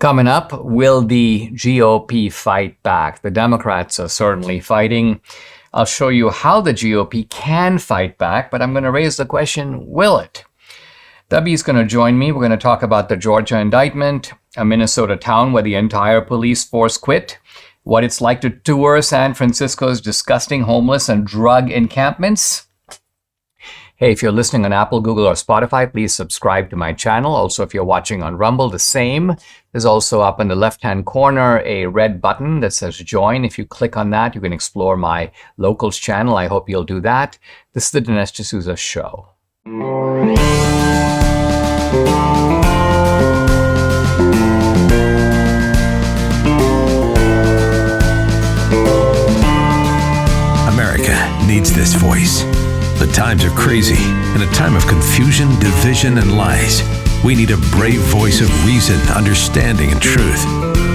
Coming up, will the GOP fight back? The Democrats are certainly fighting. I'll show you how the GOP can fight back, but I'm going to raise the question, will it? Debbie's going to join me. We're going to talk about the Georgia indictment, a Minnesota town where the entire police force quit, what it's like to tour San Francisco's disgusting homeless and drug encampments. Hey, if you're listening on Apple, Google, or Spotify, please subscribe to my channel. Also, if you're watching on Rumble, the same. There's also up in the left-hand corner a red button that says join. If you click on that, you can explore my locals channel. I hope you'll do that. This is the Dinesh D'Souza Show. America needs this voice. The times are crazy. In a time of confusion, division, and lies, we need a brave voice of reason, understanding, and truth.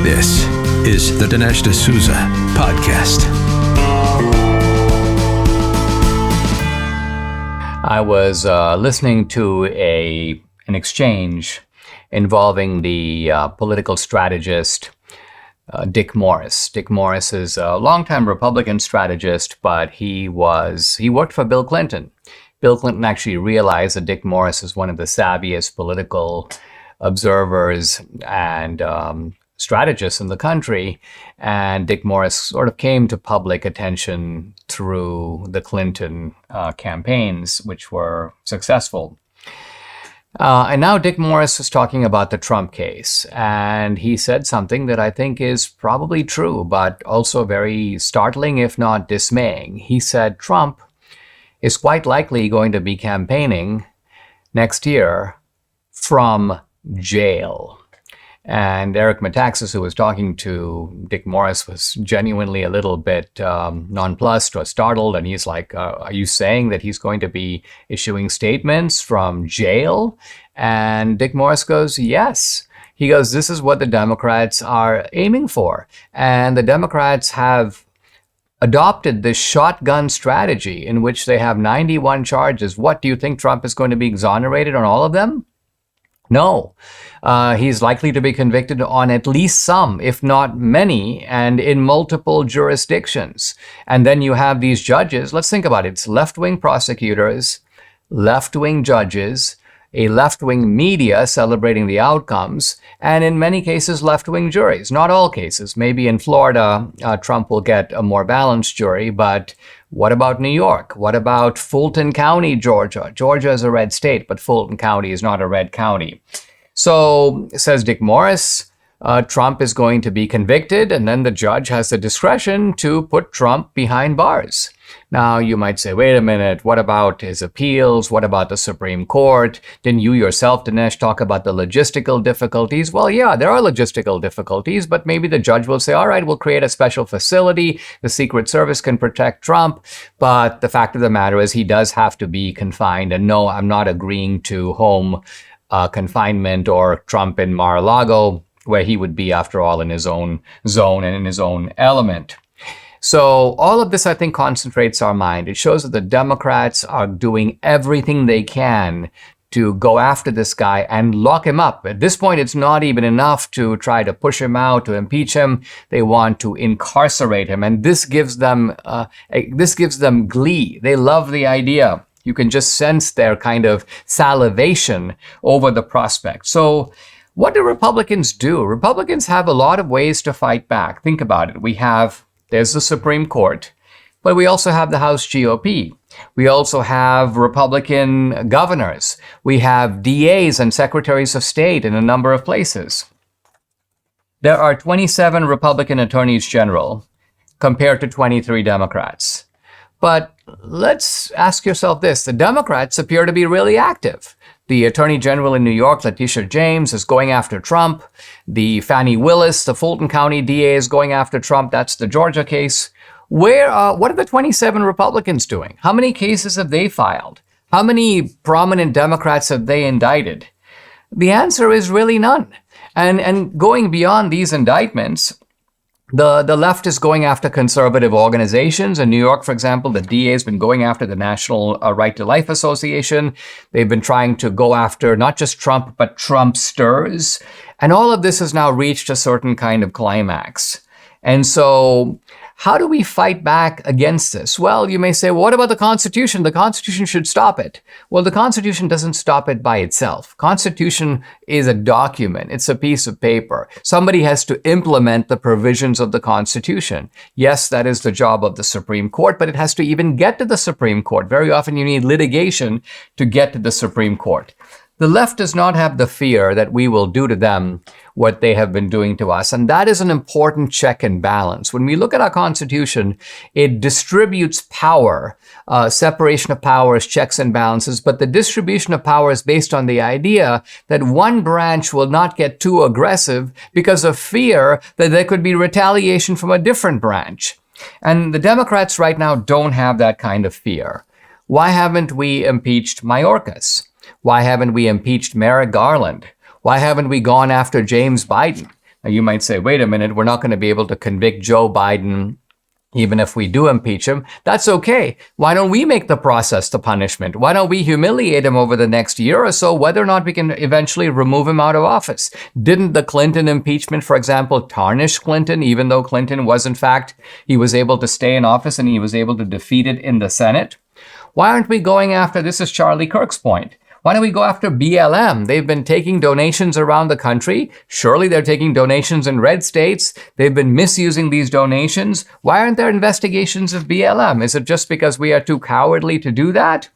This is the Dinesh D'Souza Podcast. I was listening to an exchange involving the political strategist Dick Morris. Dick Morris is a longtime Republican strategist, but he worked for Bill Clinton. Bill Clinton actually realized that Dick Morris is one of the savviest political observers and strategists in the country. And Dick Morris sort of came to public attention through the Clinton campaigns, which were successful. And now Dick Morris is talking about the Trump case, and he said something that I think is probably true, but also very startling, if not dismaying. He said Trump is quite likely going to be campaigning next year from jail. And Eric Metaxas, who was talking to Dick Morris, was genuinely a little bit nonplussed or startled. And he's like, are you saying that he's going to be issuing statements from jail? And Dick Morris goes, yes. He goes, this is what the Democrats are aiming for. And the Democrats have adopted this shotgun strategy in which they have 91 charges. What, do you think Trump is going to be exonerated on all of them? No, he's likely to be convicted on at least some, if not many, and in multiple jurisdictions. And then you have these judges. Let's think about it. It's left-wing prosecutors, left-wing judges, a left-wing media celebrating the outcomes, and in many cases, left-wing juries. Not all cases. Maybe in Florida, Trump will get a more balanced jury, but what about New York? What about Fulton County, Georgia? Georgia is a red state, but Fulton County is not a red county. So, says Dick Morris, Trump is going to be convicted, and then the judge has the discretion to put Trump behind bars. Now, you might say, wait a minute, what about his appeals? What about the Supreme Court? Didn't you yourself, Dinesh, talk about the logistical difficulties? Well, yeah, there are logistical difficulties, but maybe the judge will say, all right, we'll create a special facility. The Secret Service can protect Trump. But the fact of the matter is he does have to be confined. And no, I'm not agreeing to home confinement or Trump in Mar-a-Lago, where he would be, after all, in his own zone and in his own element. So all of this, I think, concentrates our mind. It shows that the Democrats are doing everything they can to go after this guy and lock him up. At this point, it's not even enough to try to push him out, to impeach him. They want to incarcerate him. And this gives them glee. They love the idea. You can just sense their kind of salivation over the prospect. So what do Republicans do? Republicans have a lot of ways to fight back. Think about it. There's the Supreme Court, but we also have the House GOP. We also have Republican governors. We have DAs and secretaries of state in a number of places. There are 27 Republican attorneys general compared to 23 Democrats. But let's ask yourself this. The Democrats appear to be really active. The Attorney General in New York, Letitia James, is going after Trump. The Fani Willis, the Fulton County DA, is going after Trump. That's the Georgia case. What are the 27 Republicans doing? How many cases have they filed? How many prominent Democrats have they indicted? The answer is really none. And going beyond these indictments, The left is going after conservative organizations. In New York, for example, the DA has been going after the National Right to Life Association. They've been trying to go after not just Trump, but Trumpsters. And all of this has now reached a certain kind of climax. And so how do we fight back against this? Well, you may say, well, what about the Constitution? The Constitution should stop it. Well, the Constitution doesn't stop it by itself. Constitution is a document. It's a piece of paper. Somebody has to implement the provisions of the Constitution. Yes, that is the job of the Supreme Court, but it has to even get to the Supreme Court. Very often you need litigation to get to the Supreme Court. The left does not have the fear that we will do to them what they have been doing to us. And that is an important check and balance. When we look at our Constitution, it distributes power, separation of powers, checks and balances. But the distribution of power is based on the idea that one branch will not get too aggressive because of fear that there could be retaliation from a different branch. And the Democrats right now don't have that kind of fear. Why haven't we impeached Mayorkas? Why haven't we impeached Merrick Garland? Why haven't we gone after James Biden? Now you might say, wait a minute, we're not going to be able to convict Joe Biden even if we do impeach him. That's okay. Why don't we make the process the punishment? Why don't we humiliate him over the next year or so, whether or not we can eventually remove him out of office? Didn't the Clinton impeachment, for example, tarnish Clinton, even though Clinton was, in fact, he was able to stay in office and he was able to defeat it in the Senate? Why aren't we going after, this is Charlie Kirk's point, why don't we go after BLM? They've been taking donations around the country. Surely they're taking donations in red states. They've been misusing these donations. Why aren't there investigations of BLM? Is it just because we are too cowardly to do that?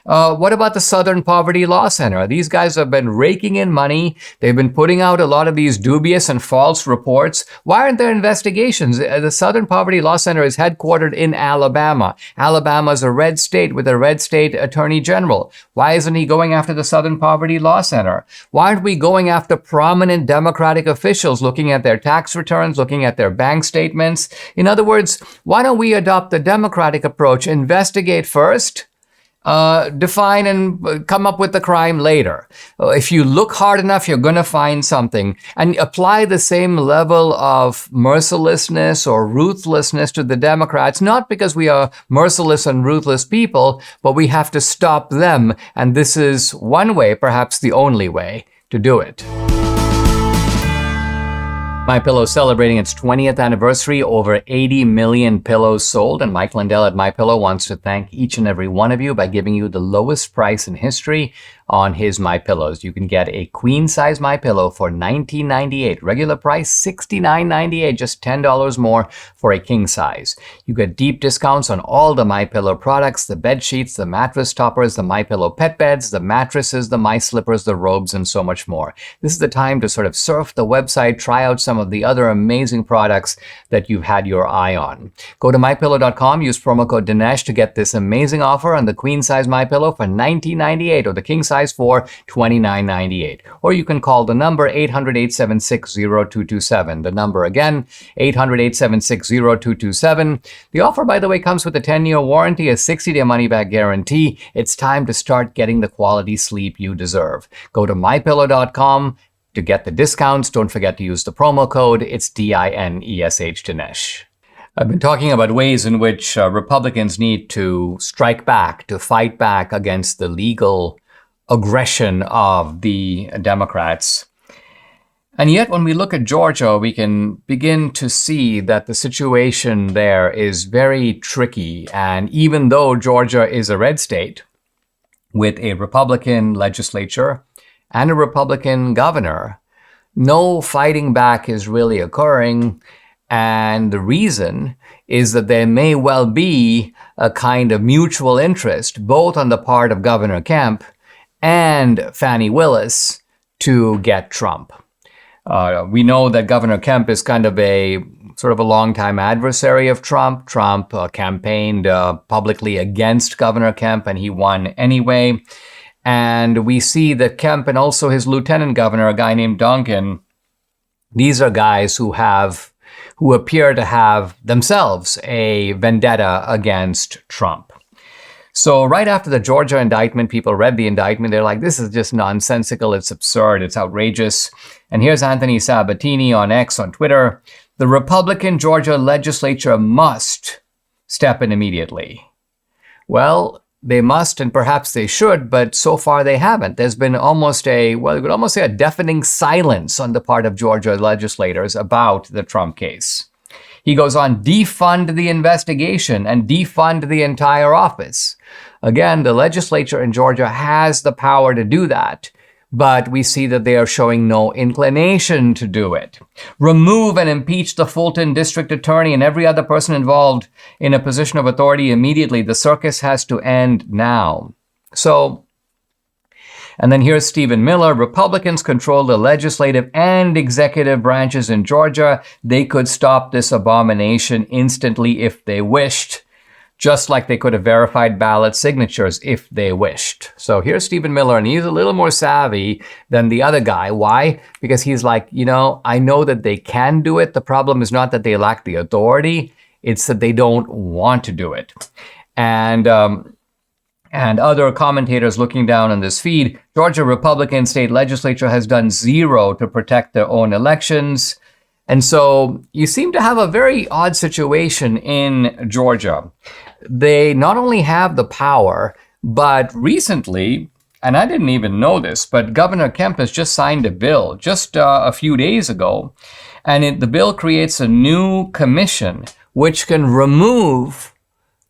What about the Southern Poverty Law Center? These guys have been raking in money. They've been putting out a lot of these dubious and false reports. Why aren't there investigations? The Southern Poverty Law Center is headquartered in Alabama. Alabama is a red state with a red state attorney general. Why isn't he going after the Southern Poverty Law Center? Why aren't we going after prominent Democratic officials, looking at their tax returns, looking at their bank statements? In other words, why don't we adopt the Democratic approach? Investigate first, define and come up with the crime later. If you look hard enough, you're going to find something, and apply the same level of mercilessness or ruthlessness to the Democrats, not because we are merciless and ruthless people, but we have to stop them. And this is one way, perhaps the only way, to do it. MyPillow celebrating its 20th anniversary, over 80 million pillows sold, and Mike Lindell at MyPillow wants to thank each and every one of you by giving you the lowest price in history on his MyPillows. You can get a queen-size MyPillow for $19.98. Regular price $69.98, just $10 more for a king size. You get deep discounts on all the MyPillow products, the bed sheets, the mattress toppers, the MyPillow pet beds, the mattresses, the MySlippers, the robes, and so much more. This is the time to sort of surf the website, try out some of the other amazing products that you've had your eye on. Go to MyPillow.com, use promo code Dinesh to get this amazing offer on the queen-size MyPillow for $19.98 or the king-size for $29.98. Or you can call the number 800-876-0227. The number again, 800-876-0227. The offer, by the way, comes with a 10-year warranty, a 60-day money-back guarantee. It's time to start getting the quality sleep you deserve. Go to MyPillow.com to get the discounts. Don't forget to use the promo code. It's DINESH, Dinesh. I've been talking about ways in which Republicans need to strike back, to fight back against the legal aggression of the Democrats. And yet, when we look at Georgia, we can begin to see that the situation there is very tricky. And even though Georgia is a red state with a Republican legislature and a Republican governor, no fighting back is really occurring. And the reason is that there may well be a kind of mutual interest, both on the part of Governor Kemp and Fani Willis, to get Trump. We know that Governor Kemp is kind of a sort of a longtime adversary of Trump. Trump campaigned publicly against Governor Kemp, and he won anyway. And we see that Kemp and also his lieutenant governor, a guy named Duncan, these are guys who appear to have themselves a vendetta against Trump. So right after the Georgia indictment, people read the indictment. They're like, this is just nonsensical. It's absurd. It's outrageous. And here's Anthony Sabatini on X, on Twitter. The Republican Georgia legislature must step in immediately. Well, they must and perhaps they should, but so far they haven't. There's been almost you could almost say a deafening silence on the part of Georgia legislators about the Trump case. He goes on, defund the investigation and defund the entire office. Again, the legislature in Georgia has the power to do that, but we see that they are showing no inclination to do it. Remove and impeach the Fulton district attorney and every other person involved in a position of authority immediately. The circus has to end now. And then here's Stephen Miller. Republicans control the legislative and executive branches in Georgia. They could stop this abomination instantly if they wished, just like they could have verified ballot signatures if they wished. So here's Stephen Miller, and he's a little more savvy than the other guy. Why? Because he's like, I know that they can do it. The problem is not that they lack the authority. It's that they don't want to do it. And other commentators looking down on this feed, Georgia Republican state legislature has done zero to protect their own elections. And so you seem to have a very odd situation in Georgia. They not only have the power, but recently, and I didn't even know this, but Governor Kemp has just signed a bill just a few days ago. And the bill creates a new commission which can remove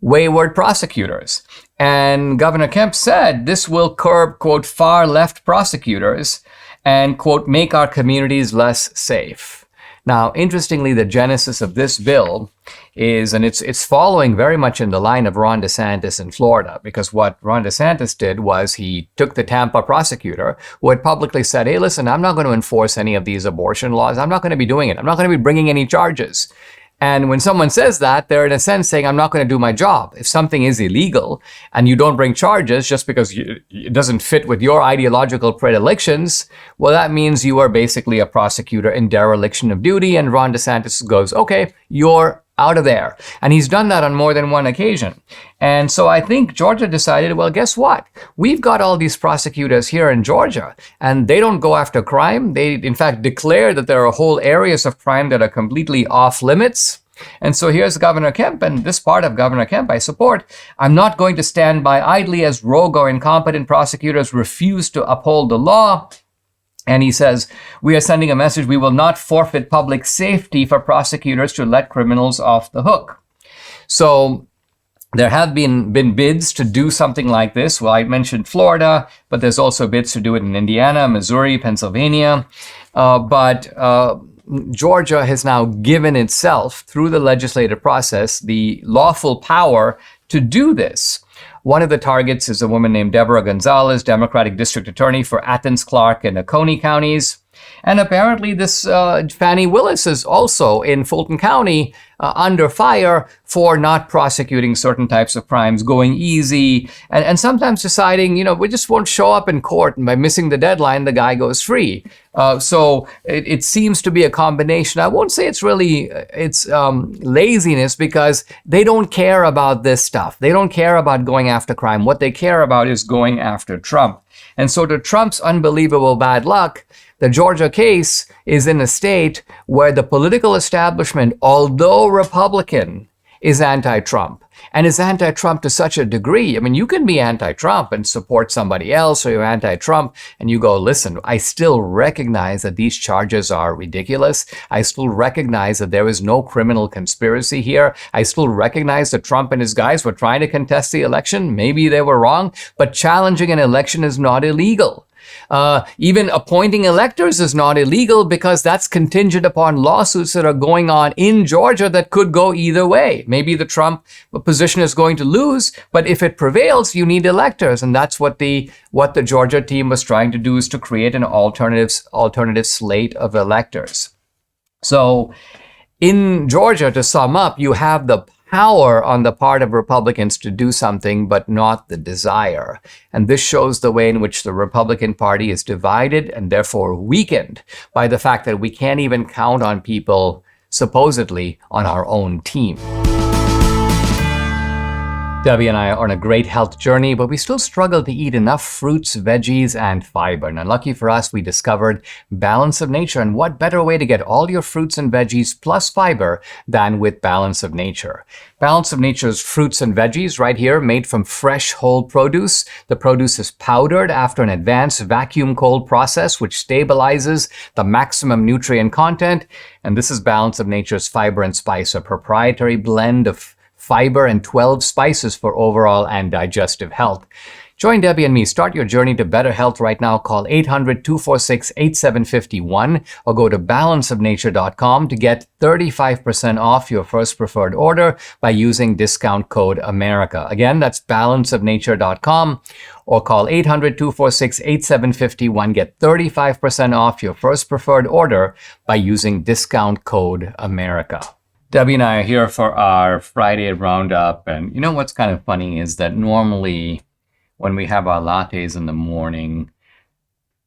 wayward prosecutors. And Governor Kemp said this will curb, quote, far left prosecutors and, quote, make our communities less safe. Now, interestingly, the genesis of this bill is, and it's following very much in the line of Ron DeSantis in Florida, because what Ron DeSantis did was he took the Tampa prosecutor who had publicly said, hey, listen, I'm not going to enforce any of these abortion laws. I'm not going to be doing it. I'm not going to be bringing any charges. And when someone says that, they're in a sense saying, I'm not going to do my job. If something is illegal and you don't bring charges just because it doesn't fit with your ideological predilections, well, that means you are basically a prosecutor in dereliction of duty. And Ron DeSantis goes, okay, you're out of there. And he's done that on more than one occasion. And so I think Georgia decided, well, guess what? We've got all these prosecutors here in Georgia, and they don't go after crime. They, in fact, declare that there are whole areas of crime that are completely off limits. And so here's Governor Kemp, and this part of Governor Kemp I support. I'm not going to stand by idly as rogue or incompetent prosecutors refuse to uphold the law. And he says, we are sending a message. We will not forfeit public safety for prosecutors to let criminals off the hook. So there have been bids to do something like this. Well, I mentioned Florida, but there's also bids to do it in Indiana, Missouri, Pennsylvania. But Georgia has now given itself, through the legislative process, the lawful power to do this. One of the targets is a woman named Deborah Gonzalez, Democratic District Attorney for Athens, Clarke, and Oconee counties. And apparently this Fannie Willis is also in Fulton County under fire for not prosecuting certain types of crimes, going easy, and sometimes deciding, we just won't show up in court, and by missing the deadline, the guy goes free. So it seems to be a combination. I won't say it's laziness, because they don't care about this stuff. They don't care about going after crime. What they care about is going after Trump. And so to Trump's unbelievable bad luck, the Georgia case is in a state where the political establishment, although Republican, is anti-Trump. And is anti-Trump to such a degree. I mean, you can be anti-Trump and support somebody else, or you're anti-Trump and you go, listen, I still recognize that these charges are ridiculous. I still recognize that there is no criminal conspiracy here. I still recognize that Trump and his guys were trying to contest the election. Maybe they were wrong, but challenging an election is not illegal. Even appointing electors is not illegal, because that's contingent upon lawsuits that are going on in Georgia that could go either way. Maybe the Trump position is going to lose, but if it prevails, you need electors. And that's what the Georgia team was trying to do, is to create an alternative slate of electors. So in Georgia, to sum up, you have the power on the part of Republicans to do something, but not the desire. And this shows the way in which the Republican Party is divided and therefore weakened by the fact that we can't even count on people supposedly on our own team. Debbie and I are on a great health journey, but we still struggle to eat enough fruits, veggies, and fiber. And lucky for us, we discovered Balance of Nature. And what better way to get all your fruits and veggies plus fiber than with Balance of Nature? Balance of Nature's fruits and veggies right here, made from fresh whole produce. The produce is powdered after an advanced vacuum cold process, which stabilizes the maximum nutrient content. And this is Balance of Nature's Fiber and Spice, a proprietary blend of fiber and 12 spices for overall and digestive health. Join Debbie and me. Start your journey to better health right now. Call 800-246-8751 or go to balanceofnature.com to get 35% off your first preferred order by using discount code America. Again, that's balanceofnature.com or call 800-246-8751. Get 35% off your first preferred order by using discount code America. Debbie and I are here for our Friday roundup. And you know what's kind of funny is that normally when we have our lattes in the morning,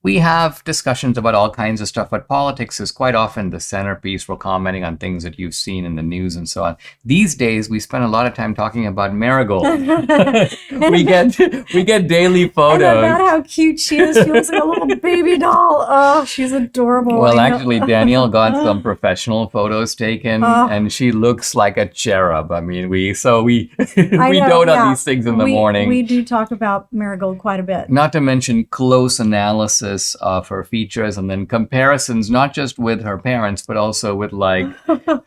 we have discussions about all kinds of stuff, but politics is quite often the centerpiece. We're commenting on things that you've seen in the news and so on. These days, we spend a lot of time talking about Marigold. we get daily photos. And about how cute she is. She looks like a little baby doll. Oh, she's adorable. Well, actually, Danielle got some professional photos taken, and she looks like a cherub. I mean, we dote on these things in the morning. We do talk about Marigold quite a bit. Not to mention close analysis of her features and then comparisons, not just with her parents, but also with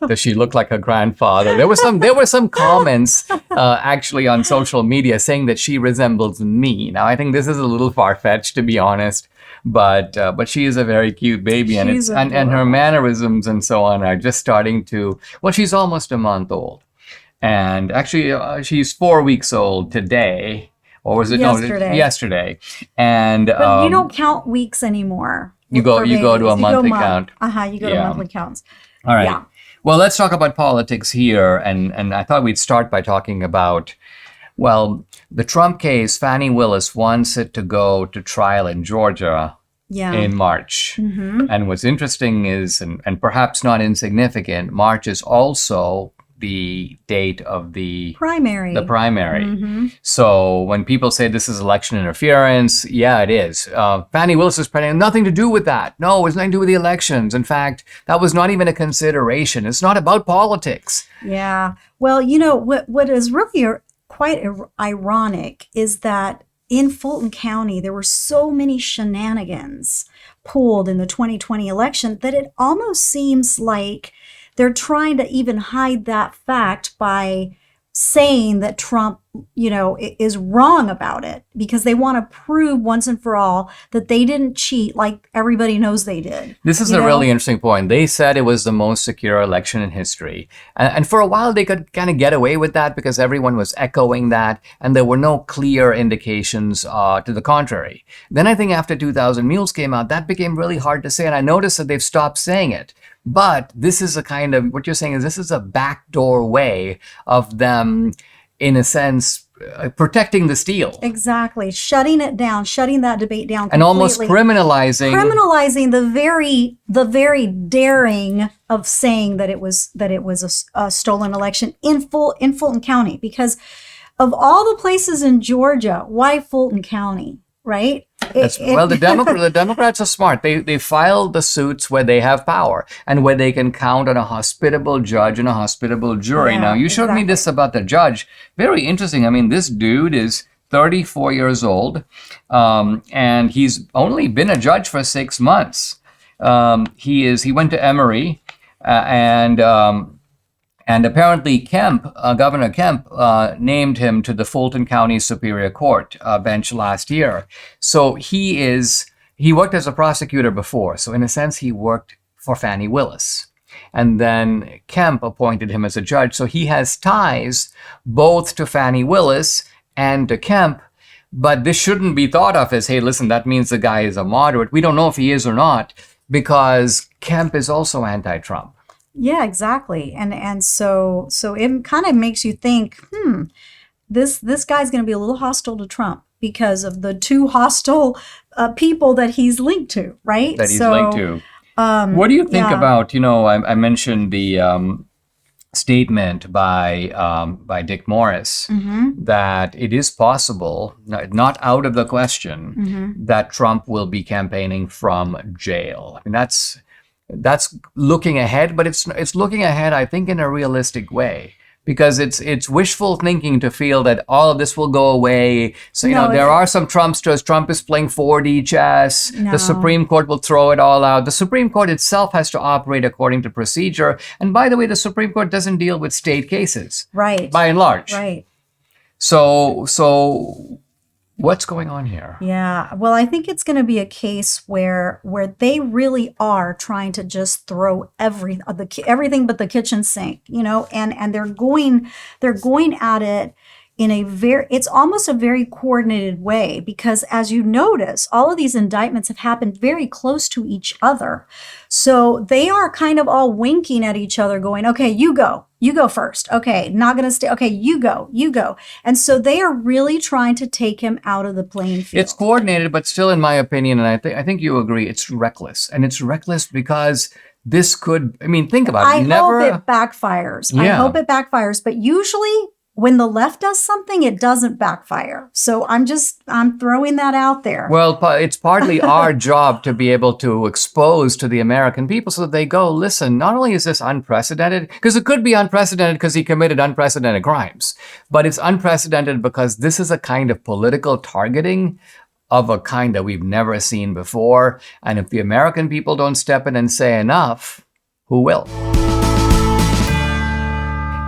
does she look like her grandfather? There were some comments actually on social media saying that she resembles me. Now, I think this is a little far-fetched, to be honest, but she is a very cute baby, and her mannerisms and so on are just starting to. Well, she's almost a month old, and actually she's 4 weeks old today. Or was it yesterday? And but you don't count weeks anymore. You go to a monthly count. You go to monthly counts. All right. Yeah. Well, let's talk about politics here, and I thought we'd start by talking about, well, the Trump case. Fani Willis wants it to go to trial in Georgia in March. Mm-hmm. And what's interesting is, and perhaps not insignificant, March is also the date of the primary. Mm-hmm. So when people say this is election interference, yeah, it is. Fani Willis is pretending nothing to do with that. No, it's nothing to do with the elections. In fact, that was not even a consideration. It's not about politics. Yeah. Well, you know, what is really quite ironic is that in Fulton County, there were so many shenanigans pulled in the 2020 election that it almost seems like they're trying to even hide that fact by saying that Trump, is wrong about it because they want to prove once and for all that they didn't cheat like everybody knows they did. This is a really interesting point. They said it was the most secure election in history. And for a while, they could kind of get away with that because everyone was echoing that, and there were no clear indications to the contrary. Then I think after 2000 Mules came out, that became really hard to say, and I noticed that they've stopped saying it. But this is a kind of, what you're saying is this is a backdoor way of them, in a sense, protecting the steal. Exactly. Shutting it down, shutting that debate down completely. And almost criminalizing the very daring of saying that it was a stolen election in Fulton County. Because of all the places in Georgia, why Fulton County? Right? The Democrats are smart. They filed the suits where they have power and where they can count on a hospitable judge and a hospitable jury. Now, you showed me this about the judge. Very interesting. I mean, this dude is 34 years old, and he's only been a judge for 6 months. He went to Emory, and apparently Governor Kemp named him to the Fulton County Superior Court bench last year. So he worked as a prosecutor before. So in a sense, he worked for Fani Willis. And then Kemp appointed him as a judge. So he has ties both to Fani Willis and to Kemp. But this shouldn't be thought of as, hey, listen, that means the guy is a moderate. We don't know if he is or not, because Kemp is also anti-Trump. Yeah, exactly. And so it kind of makes you think, this guy's going to be a little hostile to Trump because of the two hostile people that he's linked to, right? What do you think about, I mentioned the statement by Dick Morris that it is possible, not out of the question, that Trump will be campaigning from jail. I mean, that's looking ahead, but it's looking ahead, I think, in a realistic way. Because it's wishful thinking to feel that all of this will go away. So, there are some Trumpsters. Trump is playing 4D chess. No. The Supreme Court will throw it all out. The Supreme Court itself has to operate according to procedure. And by the way, the Supreme Court doesn't deal with state cases. Right. By and large. Right. So what's going on here? Yeah. Well, I think it's going to be a case where they really are trying to just throw everything but the kitchen sink, and they're going at it in it's almost a very coordinated way, because as you notice, all of these indictments have happened very close to each other. So they are kind of all winking at each other going, okay, you go first. Okay, not going to stay. Okay, you go. And so they are really trying to take him out of the playing field. It's coordinated, but still, in my opinion, and I think you agree, it's reckless. And it's reckless because this could, think about it. I hope it backfires. Yeah. I hope it backfires. But usually when the left does something, it doesn't backfire. So I'm throwing that out there. Well, it's partly our job to be able to expose to the American people so that they go, listen, not only is this unprecedented, because it could be unprecedented because he committed unprecedented crimes, but it's unprecedented because this is a kind of political targeting of a kind that we've never seen before. And if the American people don't step in and say enough, who will?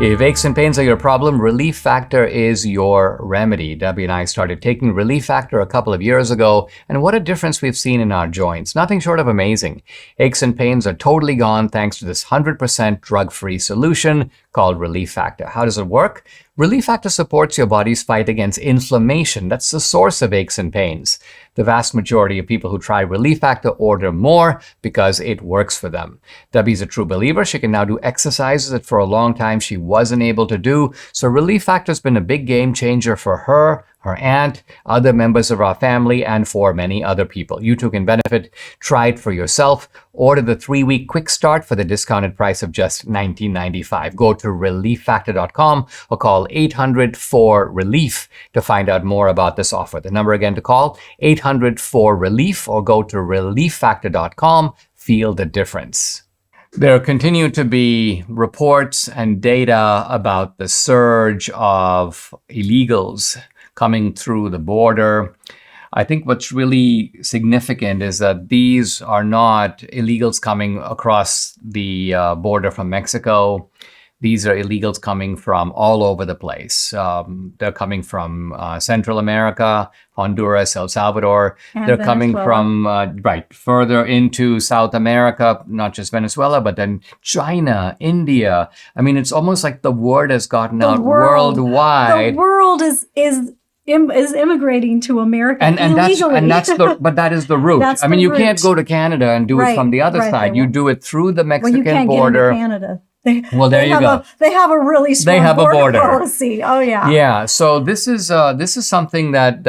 If aches and pains are your problem, Relief Factor is your remedy. Debbie and I started taking Relief Factor a couple of years ago, and what a difference we've seen in our joints. Nothing short of amazing. Aches and pains are totally gone thanks to this 100% drug-free solution called Relief Factor. How does it work? Relief Factor supports your body's fight against inflammation. That's the source of aches and pains. The vast majority of people who try Relief Factor order more because it works for them. Debbie's a true believer. She can now do exercises that for a long time she wasn't able to do. So Relief Factor's been a big game changer for her, her aunt, other members of our family, and for many other people. You too can benefit. Try it for yourself. Order the 3-week quick start for the discounted price of just $19.95. Go to relieffactor.com or call 800-4-RELIEF to find out more about this offer. The number again to call, 800-4-RELIEF, or go to relieffactor.com. Feel the difference. There continue to be reports and data about the surge of illegals coming through the border. I think what's really significant is that these are not illegals coming across the border from Mexico. These are illegals coming from all over the place. They're coming from Central America, Honduras, El Salvador. And they're coming Venezuela. from, further into South America, not just Venezuela, but then China, India. It's almost like the word has gotten out worldwide. The world is immigrating to America illegally. But that is the route. That's you the can't route. go to Canada and do it from the other side. They You won't. do it through the Well, Mexican you can't border. get into Canada. Well, there you go. They have a really strong They have a border policy. Oh yeah. Yeah. So this is something that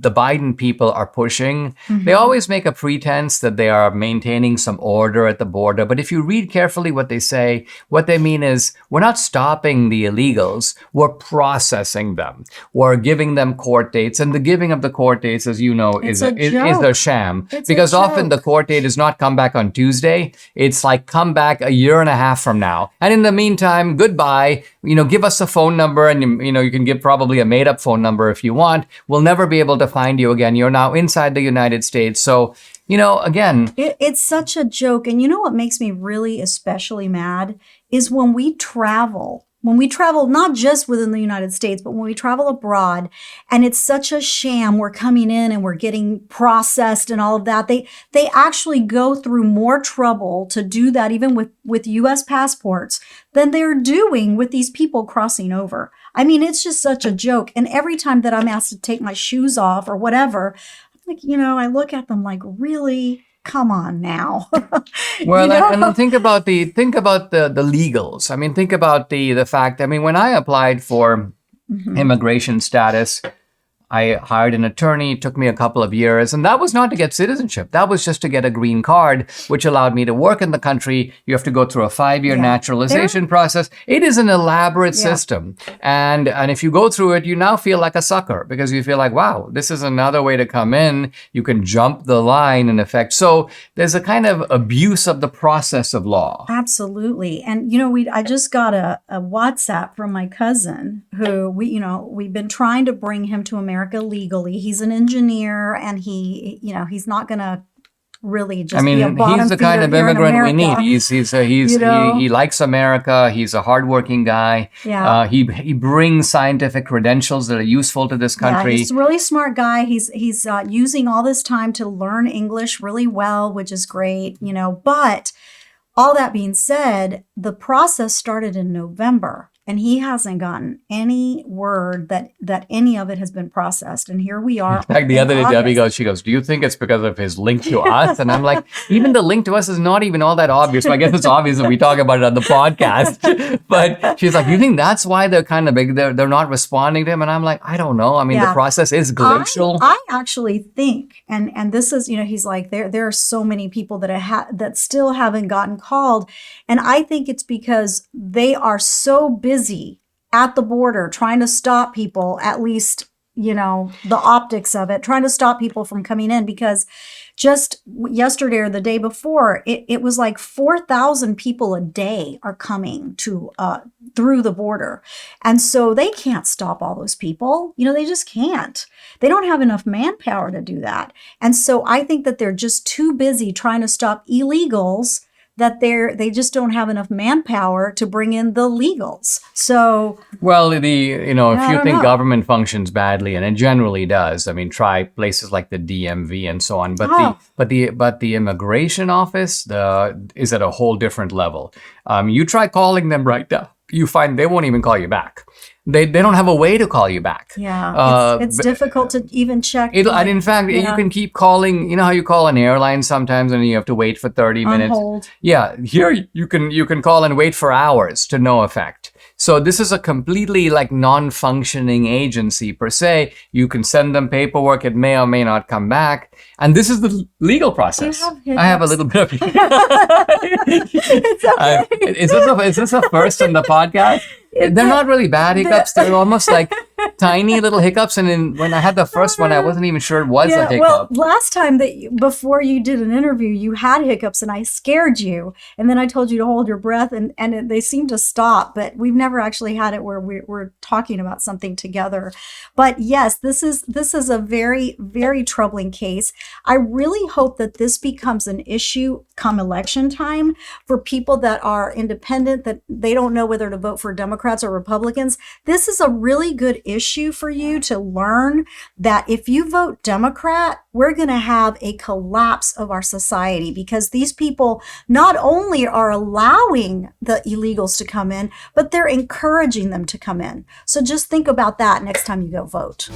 the Biden people are pushing. Mm-hmm. They always make a pretense that they are maintaining some order at the border. But if you read carefully what they say, what they mean is we're not stopping the illegals. We're processing them. We're giving them court dates. And the giving of the court dates, as you know, is a sham. It's a because often joke. the court date is not come back on Tuesday. It's like come back a year and a half from now. And in the meantime, goodbye. Give us a phone number, and you can give probably a made-up phone number if you want. We'll never be able to find you again. You're now inside the United States. So, again, It's such a joke. And you know what makes me really especially mad is when we travel, not just within the United States, but when we travel abroad, and it's such a sham. We're coming in and we're getting processed and all of that. They actually go through more trouble to do that, even with U.S. passports, than they're doing with these people crossing over. It's just such a joke. And every time that I'm asked to take my shoes off or whatever, I look at them like, really? Come on now. well, and then think about the legals. Think about the fact. When I applied for immigration status, I hired an attorney. It took me a couple of years. And that was not to get citizenship. That was just to get a green card, which allowed me to work in the country. You have to go through a 5-year naturalization process. It is an elaborate system. And if you go through it, you now feel like a sucker because you feel like, wow, this is another way to come in. You can jump the line in effect. So there's a kind of abuse of the process of law. Absolutely. And, I just got a WhatsApp from my cousin who we've been trying to bring him to America legally. He's an engineer and he's not going to really just be a bottom he's the kind of feeder here in immigrant we America. need. He likes America. He's a hardworking guy. Yeah. He brings scientific credentials that are useful to this country. Yeah, he's a really smart guy. He's using all this time to learn English really well, which is great, but all that being said, the process started in November. And he hasn't gotten any word that any of it has been processed. And here we are. In fact, the other day, Debbie goes, do you think it's because of his link to us? And I'm like, even the link to us is not even all that obvious. So I guess it's obvious that we talk about it on the podcast. But she's like, you think that's why they're kind of big? They're not responding to him? And I'm like, I don't know. The process is glacial. I actually think, and this is, he's like, there are so many people that still haven't gotten called. And I think it's because they are so busy at the border trying to stop people, at least, the optics of it, trying to stop people from coming in, because just yesterday or the day before, it was like 4,000 people a day are coming to through the border. And so they can't stop all those people. They just can't. They don't have enough manpower to do that. And so I think that they're just too busy trying to stop illegals that they just don't have enough manpower to bring in the legals. So, well, if you think government functions badly, and it generally does, try places like the DMV and so on. But the immigration office is at a whole different level. You try calling them right now, you find they won't even call you back. They don't have a way to call you back. Yeah, it's difficult to even check. And in fact, you can keep calling. You know how you call an airline sometimes and you have to wait for 30 minutes? Hold. Yeah, here you can call and wait for hours to no effect. So this is a completely non-functioning agency per se. You can send them paperwork. It may or may not come back. And this is the legal process. Do you have I have a little bit of... It's okay. Is this a first in the podcast? They're not really bad hiccups. They're almost like tiny little hiccups. And then when I had the first one, I wasn't even sure it was a hiccup. Well, last time before you did an interview, you had hiccups and I scared you. And then I told you to hold your breath and they seemed to stop. But we've never actually had it where we're talking about something together. But yes, this is a very, very troubling case. I really hope that this becomes an issue come election time for people that are independent, that they don't know whether to vote for Democrats or Republicans. This is a really good issue for you to learn that if you vote Democrat, we're going to have a collapse of our society, because these people not only are allowing the illegals to come in, but they're encouraging them to come in. So just think about that next time you go vote.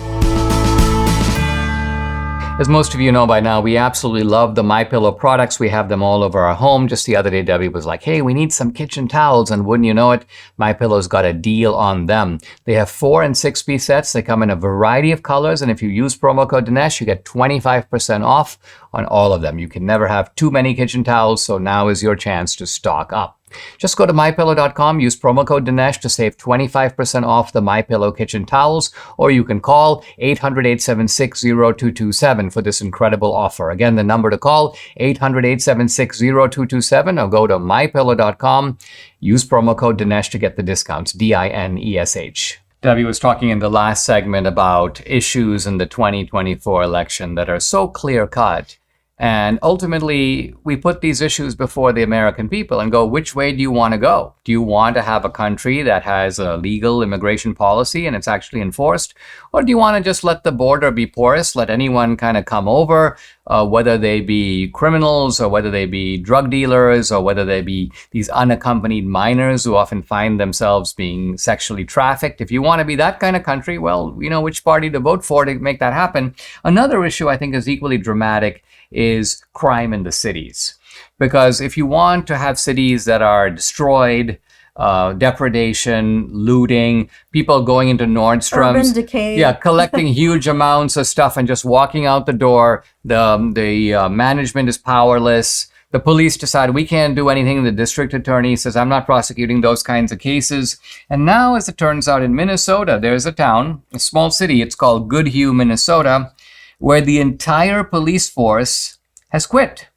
As most of you know by now, we absolutely love the MyPillow products. We have them all over our home. Just the other day, Debbie was like, hey, we need some kitchen towels. And wouldn't you know it, MyPillow's got a deal on them. They have 4- and 6-piece sets. They come in a variety of colors. And if you use promo code Dinesh, you get 25% off on all of them. You can never have too many kitchen towels, so now is your chance to stock up. Just go to MyPillow.com, use promo code Dinesh to save 25% off the MyPillow kitchen towels, or you can call 800-876-0227 for this incredible offer. Again, the number to call, 800-876-0227, or go to MyPillow.com, use promo code Dinesh to get the discounts, DINESH. Debbie was talking in the last segment about issues in the 2024 election that are so clear-cut. And ultimately, we put these issues before the American people and go, which way do you want to go? Do you want to have a country that has a legal immigration policy and it's actually enforced? Or do you want to just let the border be porous, let anyone kind of come over, whether they be criminals or whether they be drug dealers or whether they be these unaccompanied minors who often find themselves being sexually trafficked? If you want to be that kind of country, well, you know which party to vote for to make that happen. Another issue I think is equally dramatic is crime in the cities. Because if you want to have cities that are destroyed, depredation, looting, people going into Nordstrom's, Urban decay. yeah, collecting huge amounts of stuff and just walking out the door. The management is powerless. The police decide we can't do anything. The district attorney says, I'm not prosecuting those kinds of cases. And now, as it turns out, in Minnesota, there's a town, a small city, it's called Goodhue, Minnesota, where the entire police force has quit.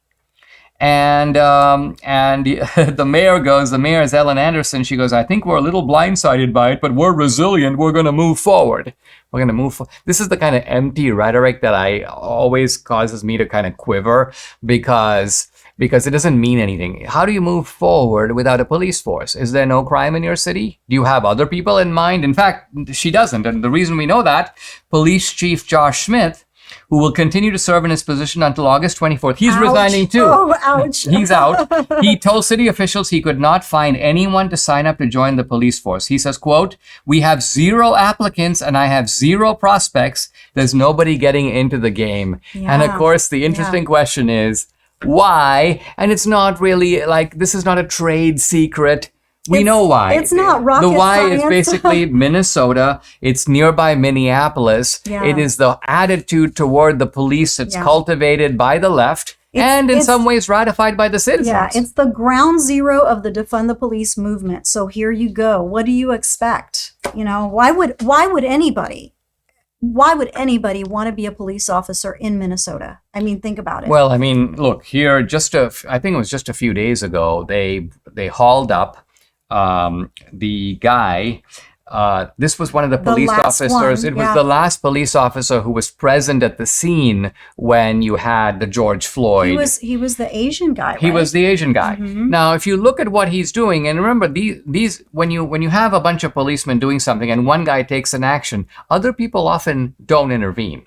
And the mayor is Ellen Anderson. She goes, I think we're a little blindsided by it, but we're resilient. We're going to move forward. We're going to move forward. This is the kind of empty rhetoric that always causes me to kind of quiver because it doesn't mean anything. How do you move forward without a police force? Is there no crime in your city? Do you have other people in mind? In fact, she doesn't. And the reason we know that, Police Chief Josh Smith, who will continue to serve in his position until August 24th. He's resigning too. Oh, ouch. He's out. He told city officials he could not find anyone to sign up to join the police force. He says, quote, we have 0 applicants and I have 0 prospects. There's nobody getting into the game. Yeah. And of course, the interesting question is, why? And it's not really like, this is not a trade secret. We know why. It's not rocket The why science. is basically Minnesota. It's nearby Minneapolis. Yeah. It is the attitude toward the police that's cultivated by the left and in some ways ratified by the citizens. Yeah, it's the ground zero of the defund the police movement. So here you go. What do you expect? You know, why would anybody want to be a police officer in Minnesota? I mean, think about it. Well, I mean, look, here I think it was just a few days ago, they hauled up the guy. This was one of the police officers. It was the last police officer who was present at the scene when you had the George Floyd. He was the Asian guy, right? He was the Asian guy. Mm-hmm. Now, if you look at what he's doing, and remember, these when you have a bunch of policemen doing something and one guy takes an action, other people often don't intervene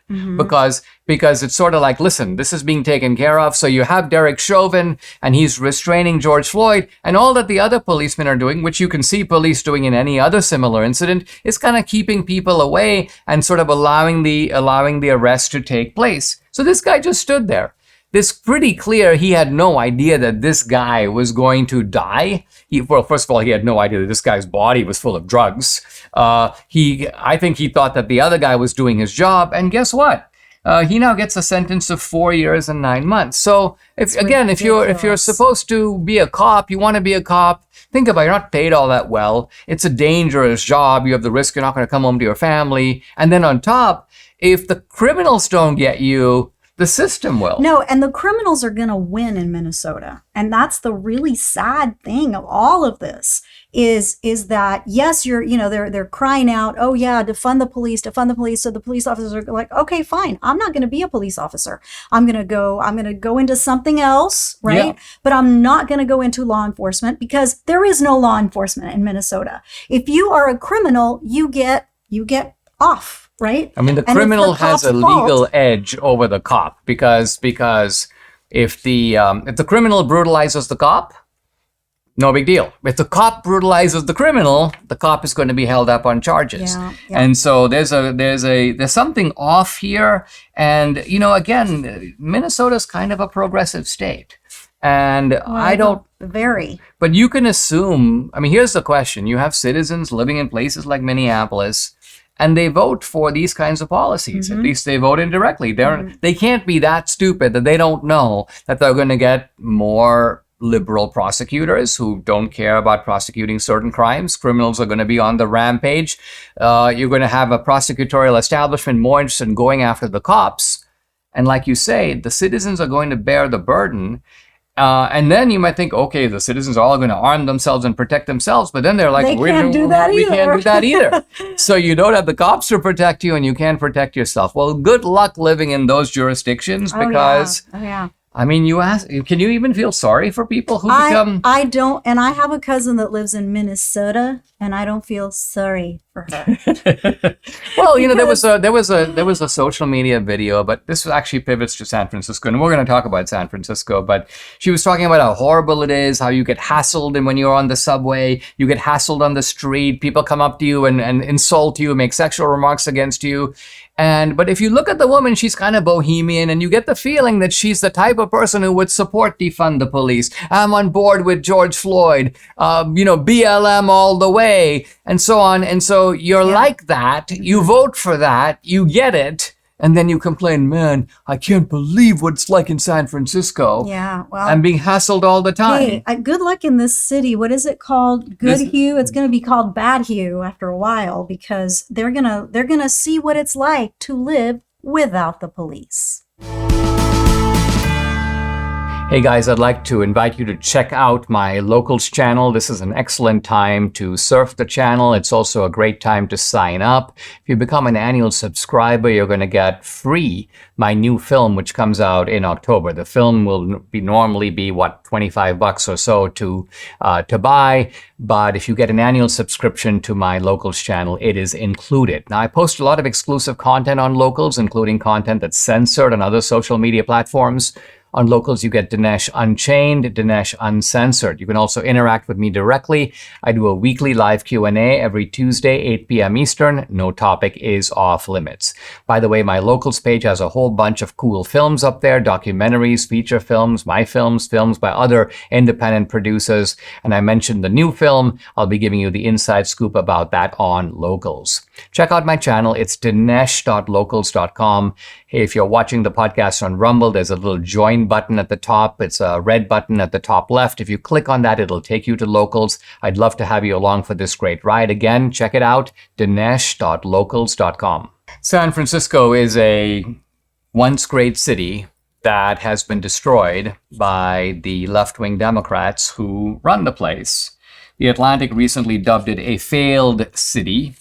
because it's sort of like, listen, this is being taken care of. So you have Derek Chauvin and he's restraining George Floyd, and all that the other policemen are doing, which you can see police doing in any other similar incident, is kind of keeping people away and sort of allowing the arrest to take place. So this guy just stood there. It's pretty clear he had no idea that this guy was going to die. Well, first of all, he had no idea that this guy's body was full of drugs. I think he thought that the other guy was doing his job, and guess what? He now gets a sentence of 4 years and 9 months. So if you're supposed to be a cop, you want to be a cop, think about it, you're not paid all that well. It's a dangerous job. You have the risk you're not going to come home to your family. And then on top, if the criminals don't get you, the system will. No, and the criminals are going to win in Minnesota. And that's the really sad thing of all of this is that, yes, they're crying out, oh yeah, defund the police. So the police officers are like, okay, fine. I'm not going to be a police officer. I'm going to go into something else, right? Yeah. But I'm not going to go into law enforcement because there is no law enforcement in Minnesota. If you are a criminal, you get off. Right? I mean, the criminal has a legal edge over the cop because if the criminal brutalizes the cop, no big deal. If the cop brutalizes the criminal, the cop is going to be held up on charges. Yeah. And so there's something off here. And again, Minnesota's kind of a progressive state. And but you can assume, I mean, here's the question. You have citizens living in places like Minneapolis, and they vote for these kinds of policies. Mm-hmm. At least they vote indirectly. They can't be that stupid that they don't know that they're going to get more liberal prosecutors who don't care about prosecuting certain crimes. Criminals are going to be on the rampage. You're going to have a prosecutorial establishment more interested in going after the cops. And like you say, the citizens are going to bear the burden. And then you might think, okay, the citizens are all going to arm themselves and protect themselves. But then they're like, we can't do that either. So you don't have the cops to protect you and you can't protect yourself. Well, good luck living in those jurisdictions because, I mean, can you even feel sorry for people who become... I don't. And I have a cousin that lives in Minnesota and I don't feel sorry for her. Well, there was a social media video, but this actually pivots to San Francisco, and we're going to talk about San Francisco. But she was talking about how horrible it is, how you get hassled, and when you're on the subway, you get hassled on the street. People come up to you and insult you, make sexual remarks against you. But if you look at the woman, she's kind of bohemian, and you get the feeling that she's the type of person who would support defund the police. I'm on board with George Floyd, BLM all the way, and so on. And so you're like that, you vote for that, you get it, and then you complain, man, I can't believe what it's like in San Francisco. Yeah, well, I'm being hassled all the time. Hey, good luck in this city. What is it called? Hue? It's going to be called Bad Hue after a while, because they're gonna see what it's like to live without the police. Hey guys, I'd like to invite you to check out my Locals channel. This is an excellent time to surf the channel. It's also a great time to sign up. If you become an annual subscriber, you're going to get free my new film, which comes out in October. The film will normally be $25 or so to buy, but if you get an annual subscription to my Locals channel, it is included. Now, I post a lot of exclusive content on Locals, including content that's censored on other social media platforms. On Locals, you get Dinesh Unchained, Dinesh Uncensored. You can also interact with me directly. I do a weekly live Q&A every Tuesday, 8 p.m. Eastern. No topic is off limits. By the way, my Locals page has a whole bunch of cool films up there, documentaries, feature films, my films, films by other independent producers. And I mentioned the new film. I'll be giving you the inside scoop about that on Locals. Check out my channel. It's dinesh.locals.com. Hey, if you're watching the podcast on Rumble, there's a little join button at the top. It's a red button at the top left. If you click on that, it'll take you to Locals. I'd love to have you along for this great ride. Again, check it out, dinesh.locals.com. San Francisco is a once great city that has been destroyed by the left-wing Democrats who run the place. The Atlantic recently dubbed it a failed city.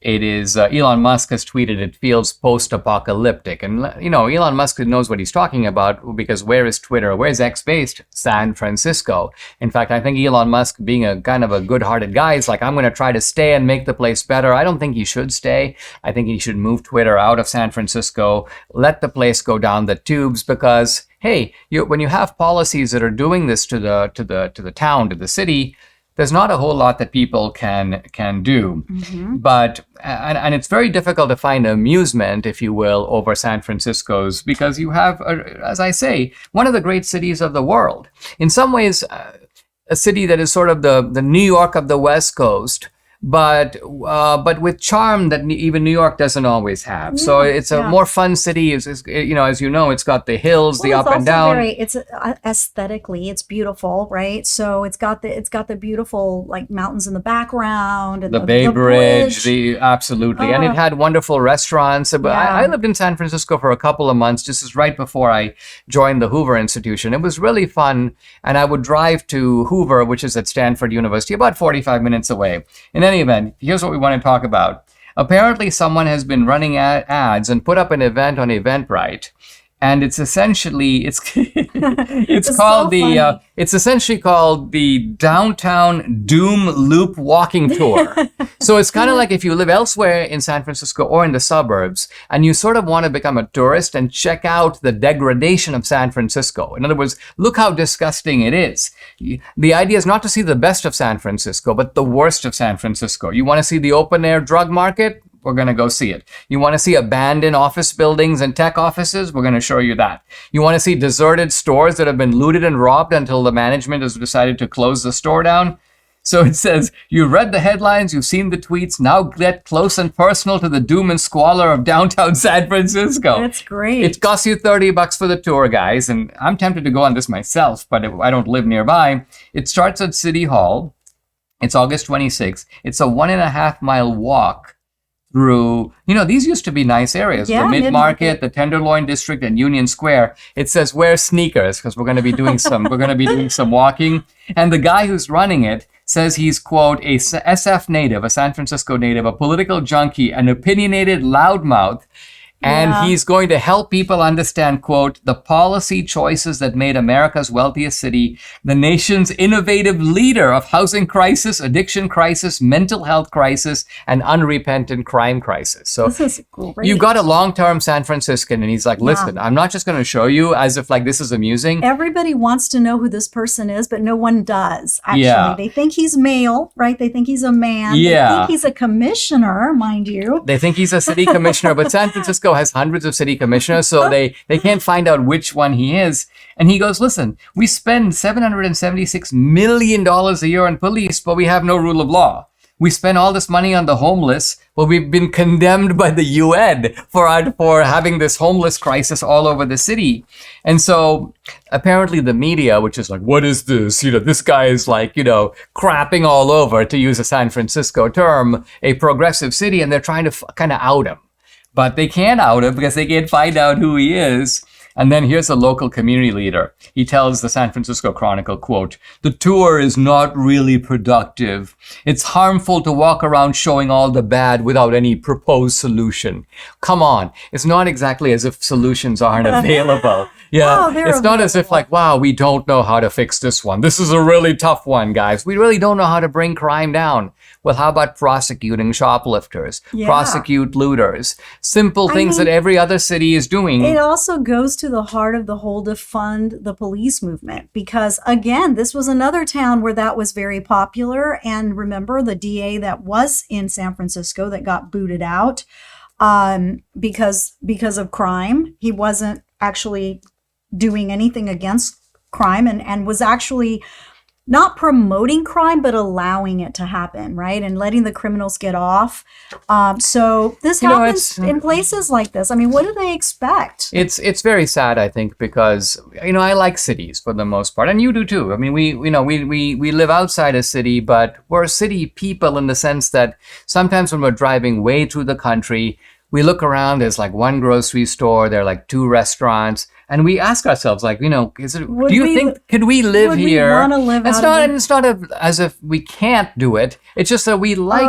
It is, Elon Musk has tweeted, it feels post-apocalyptic. And, Elon Musk knows what he's talking about, because where is Twitter? Where's X based? San Francisco. In fact, I think Elon Musk, being a kind of a good-hearted guy, is like, I'm going to try to stay and make the place better. I don't think he should stay. I think he should move Twitter out of San Francisco, let the place go down the tubes, because, hey, when you have policies that are doing this to the town, to the city, there's not a whole lot that people can do. Mm-hmm. But, and it's very difficult to find amusement, if you will, over San Francisco's, because you have, as I say, one of the great cities of the world. In some ways, a city that is sort of the New York of the West Coast, but with charm that even New York doesn't always have. Yeah, so it's a more fun city. As you know, it's got the hills, the up and down. It's aesthetically, it's beautiful, right? So it's got the beautiful like mountains in the background, and the Bay Bridge. Absolutely, and it had wonderful restaurants. But I lived in San Francisco for a couple of months. This is right before I joined the Hoover Institution. It was really fun, and I would drive to Hoover, which is at Stanford University, about 45 minutes away. In any event, here's what we want to talk about. Apparently, someone has been running ads and put up an event on Eventbrite, and it's essentially it's essentially called the Downtown Doom Loop Walking Tour. So it's kind of like if you live elsewhere in San Francisco or in the suburbs, and you sort of want to become a tourist and check out the degradation of San Francisco. In other words, look how disgusting it is. The idea is not to see the best of San Francisco, but the worst of San Francisco. You want to see the open-air drug market? We're going to go see it. You want to see abandoned office buildings and tech offices? We're going to show you that. You want to see deserted stores that have been looted and robbed until the management has decided to close the store down? So it says, you've read the headlines, you've seen the tweets, now get close and personal to the doom and squalor of downtown San Francisco. That's great. It costs you $30 for the tour, guys, and I'm tempted to go on this myself, but I don't live nearby. It starts at City Hall. It's August 26th. It's a 1.5 mile walk through, these used to be nice areas. The Mid-Market, the Tenderloin District, and Union Square. It says, wear sneakers, because we're going to be doing some walking. And the guy who's running it says he's, quote, a SF native, a San Francisco native, a political junkie, an opinionated loudmouth, And Yeah. he's going to help people understand, quote, the policy choices that made America's wealthiest city the nation's innovative leader of housing crisis, addiction crisis, mental health crisis, and unrepentant crime crisis. So This is great. you got a long-term San Franciscan, and he's like, listen, I'm not just going to show you as if like this is amusing. Everybody wants to know who this person is, but no one does, actually. Yeah. They think he's male, right? They think he's a man. Yeah. They think he's a commissioner, mind you. They think he's a city commissioner, but San Francisco has hundreds of city commissioners, so they can't find out which one he is. And he goes, listen, we spend $776 million a year on police, but we have no rule of law. We spend all this money on the homeless, but we've been condemned by the UN for having this homeless crisis all over the city. And so apparently the media, which is like, what is this? This guy is like, crapping all over, to use a San Francisco term, a progressive city, and they're trying to kind of out him. But they can't out him because they can't find out who he is. And then here's a local community leader. He tells the San Francisco Chronicle, quote, the tour is not really productive. It's harmful to walk around showing all the bad without any proposed solution. Come on. It's not exactly as if solutions aren't available. Yeah. Oh, It's not as if like, wow, we don't know how to fix this one. This is a really tough one, guys. We really don't know how to bring crime down. Well, how about prosecuting shoplifters, prosecute looters, simple things that every other city is doing. It also goes to the heart of the whole defund the police movement, because again, this was another town where that was very popular. And remember the DA that was in San Francisco that got booted out because of crime. He wasn't actually doing anything against crime and was actually not promoting crime, but allowing it to happen, right? And letting the criminals get off. So this happens in places like this. I mean, what do they expect? It's very sad, I think, because, I like cities for the most part. And you do too. I mean, we live outside a city, but we're city people in the sense that sometimes when we're driving way through the country, we look around, there's like one grocery store, there are like two restaurants, and we ask ourselves, like, could we live here? We want to live It's not as if we can't do it. It's just that we like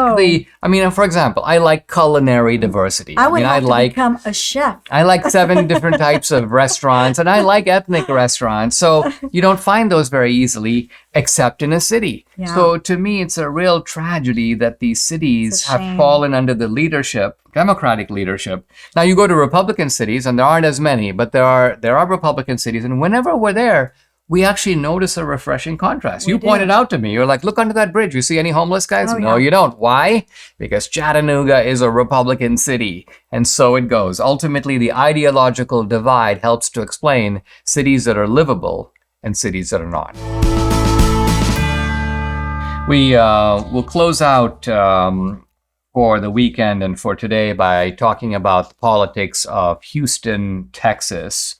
for example, I like culinary diversity. I would have to become a chef. I like 7 different types of restaurants, and I like ethnic restaurants. So you don't find those very easily, except in a city. Yeah. So to me, it's a real tragedy that these cities have fallen under the leadership, Democratic leadership. Now you go to Republican cities, and there aren't as many, but there are Republican cities, and whenever we're there, we actually notice a refreshing contrast. You pointed out to me, you're like, look under that bridge. You see any homeless guys? No, you don't. Why? Because Chattanooga is a Republican city. And so it goes. Ultimately, the ideological divide helps to explain cities that are livable and cities that are not. We will close out for the weekend and for today by talking about the politics of Houston, Texas,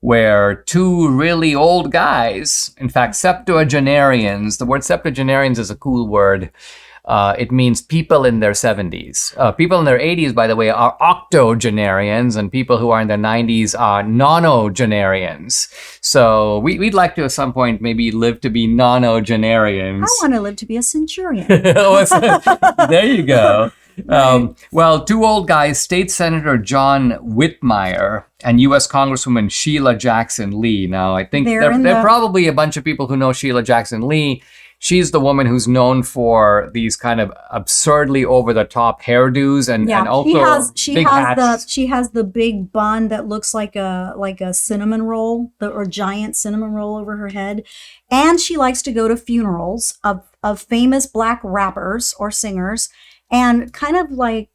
where 2 really old guys, in fact, septuagenarians, the word septuagenarians is a cool word. It means people in their 70s. People in their 80s, by the way, are octogenarians, and people who are in their 90s are nonogenarians. So we'd like to at some point maybe live to be nonogenarians. I want to live to be a centurion. There you go. Well, 2 old guys, State Senator John Whitmire and U.S. Congresswoman Sheila Jackson Lee. Now, I think there are probably a bunch of people who know Sheila Jackson Lee. She's the woman who's known for these kind of absurdly over-the-top hairdos and also big hats. She has the big bun that looks like a cinnamon roll, or giant cinnamon roll over her head. And she likes to go to funerals of famous Black rappers or singers. And kind of like,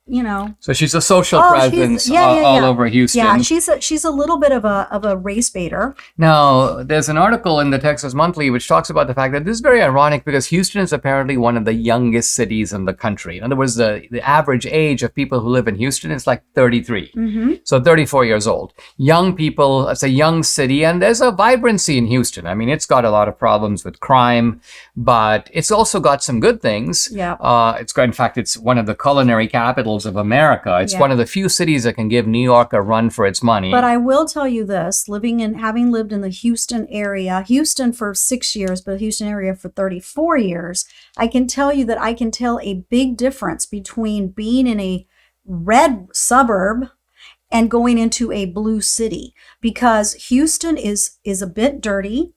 So she's a social presence all over Houston. Yeah, she's a little bit of a race baiter. Now, there's an article in the Texas Monthly which talks about the fact that this is very ironic because Houston is apparently one of the youngest cities in the country. In other words, the average age of people who live in Houston is like 33. Mm-hmm. So 34 years old. Young people, it's a young city, and there's a vibrancy in Houston. I mean, it's got a lot of problems with crime, but it's also got some good things. Yeah. In fact, it's one of the culinary capitals of America. It's one of the few cities that can give New York a run for its money. But I will tell you this, having lived in the Houston area, Houston for 6 years, but Houston area for 34 years, I can tell you that I can tell a big difference between being in a red suburb and going into a blue city, because Houston is a bit dirty.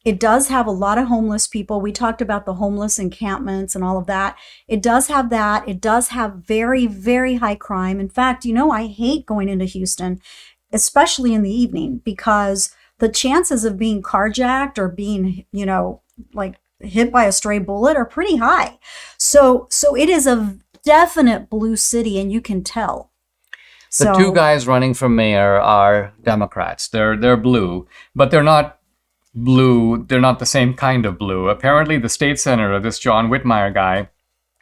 It does have a lot of homeless people. We talked about the homeless encampments and all of that. It does have that. It does have very, very high crime. In fact, I hate going into Houston, especially in the evening, because the chances of being carjacked or being, like hit by a stray bullet are pretty high. So it is a definite blue city, and you can tell. The two guys running for mayor are Democrats. They're blue, but they're not blue. They're not the same kind of blue. Apparently, the state senator, this John Whitmire guy,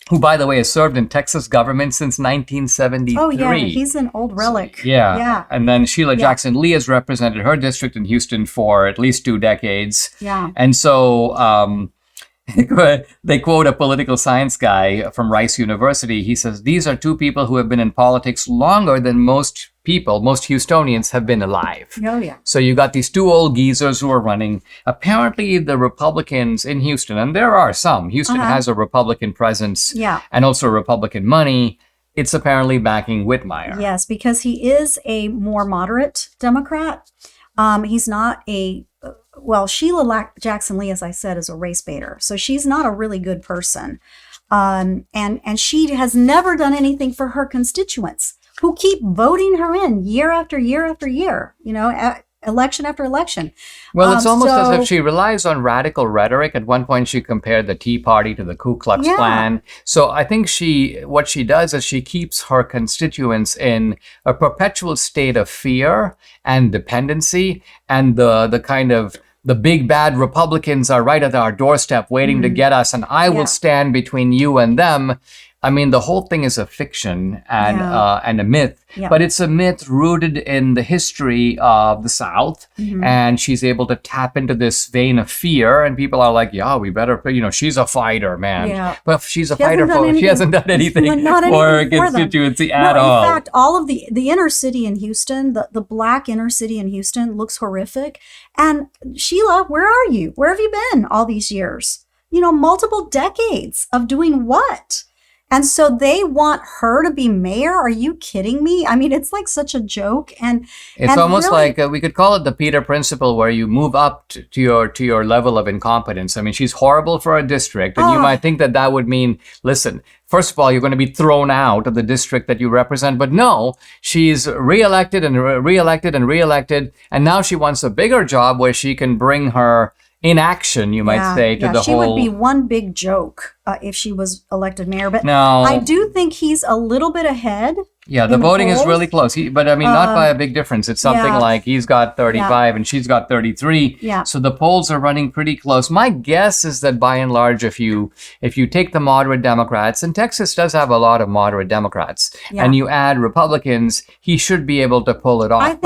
who, by the way, has served in Texas government since 1973. Oh, yeah, he's an old relic. Yeah. And then Sheila Jackson Lee has represented her district in Houston for at least 2 decades. Yeah. And so they quote a political science guy from Rice University. He says, these are 2 people who have been in politics longer than most Houstonians have been alive. Oh, yeah. So you got these 2 old geezers who are running. Apparently, the Republicans in Houston, and there are some, Houston has a Republican presence and also Republican money. It's apparently backing Whitmire. Yes, because he is a more moderate Democrat. He's not Sheila Jackson Lee, as I said, is a race baiter. So she's not a really good person. And she has never done anything for her constituents, who keep voting her in year after year after year, election after election. Well, it's almost as if she relies on radical rhetoric. At one point, she compared the Tea Party to the Ku Klux Klan. So I think what she does is she keeps her constituents in a perpetual state of fear and dependency, and the kind of the big bad Republicans are right at our doorstep waiting to get us, and I will stand between you and them. I mean, the whole thing is a fiction and a myth, but it's a myth rooted in the history of the South. And she's able to tap into this vein of fear, and people are like, yeah, we better, she's a fighter, man. Yeah. But she's a fighter she hasn't done anything for her constituency at all. In fact, all of the inner city in Houston, the black inner city in Houston looks horrific. And Sheila, where are you? Where have you been all these years? Multiple decades of doing what? And so they want her to be mayor. Are you kidding me? I mean, it's like such a joke. And it's almost really, like we could call it the Peter principle, where you move up to your level of incompetence. I mean, she's horrible for a district, and you might think that would mean, listen, first of all, you're going to be thrown out of the district that you represent. But no, she's reelected and reelected and reelected, and now she wants a bigger job where she can bring her inaction, you might say, to the whole... She would be one big joke if she was elected mayor. But no, I do think he's a little bit ahead. Yeah, the voting is really close. But I mean, not by a big difference. It's something like he's got 35 and she's got 33. Yeah. So the polls are running pretty close. My guess is that by and large, if you take the moderate Democrats, and Texas does have a lot of moderate Democrats, and you add Republicans, he should be able to pull it off. I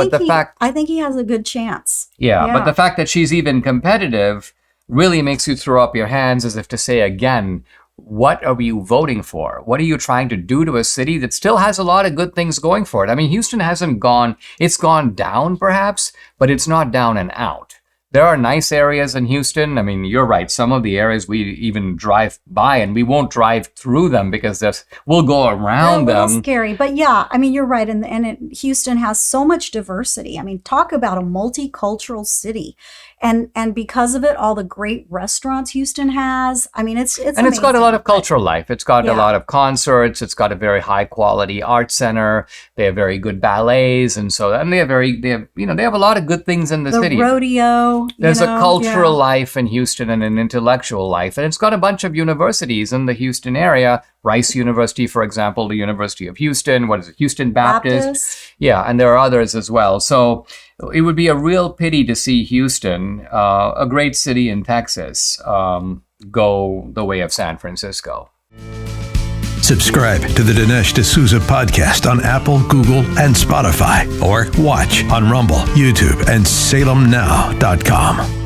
think he has a good chance. Yeah, but the fact that she's even competitive really makes you throw up your hands, as if to say again, what are you voting for? What are you trying to do to a city that still has a lot of good things going for it? I mean, Houston it's gone down perhaps, but it's not down and out. There are nice areas in Houston. I mean, you're right. Some of the areas we even drive by, and we won't drive through them because we'll go around them. They're a little scary, but yeah, I mean, you're right. And Houston has so much diversity. I mean, talk about a multicultural city. And because of it, all the great restaurants Houston has. I mean, it's amazing. It's got a lot of cultural life. It's got a lot of concerts. It's got a very high quality art center. They have very good ballets, and they have a lot of good things in the city. The rodeo. There's a cultural life in Houston and an intellectual life, and it's got a bunch of universities in the Houston area. Rice University, for example, the University of Houston. What is it? Houston Baptist. Yeah, and there are others as well. So it would be a real pity to see Houston, a great city in Texas, go the way of San Francisco. Subscribe to the Dinesh D'Souza podcast on Apple, Google, and Spotify, or watch on Rumble, YouTube, and SalemNow.com.